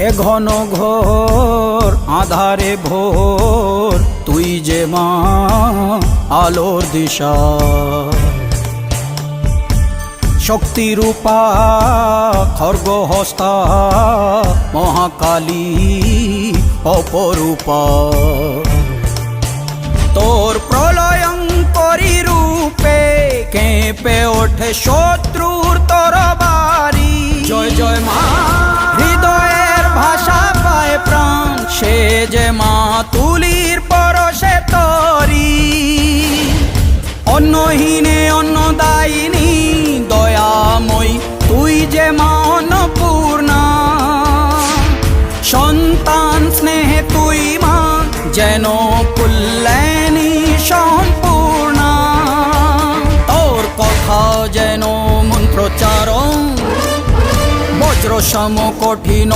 এ ঘন ঘোর আধারে ভোর তুই যে মা আলোর দিশা, শক্তিরূপা খর্গহস্তা মহাকালী অপরূপা। তোর প্রলয়ঙ্করী রূপে কেঁপে ওঠে শত্রুর তরবারি। জয় জয় মা, হৃদয়ের ভাষা পায় প্রাণ, সে যে মা তুলির পরশে তরি। অন্নহীনে অন্নদায়িনী দয়াময়ী, তুই যে মা অন্নপূর্ণা। সন্তান স্নেহে তুই মা যেন কল্যাণী সম্পূর্ণা। তোর কথা যেন মন্ত্রোচ্চারণ, বজ্র সম কঠিন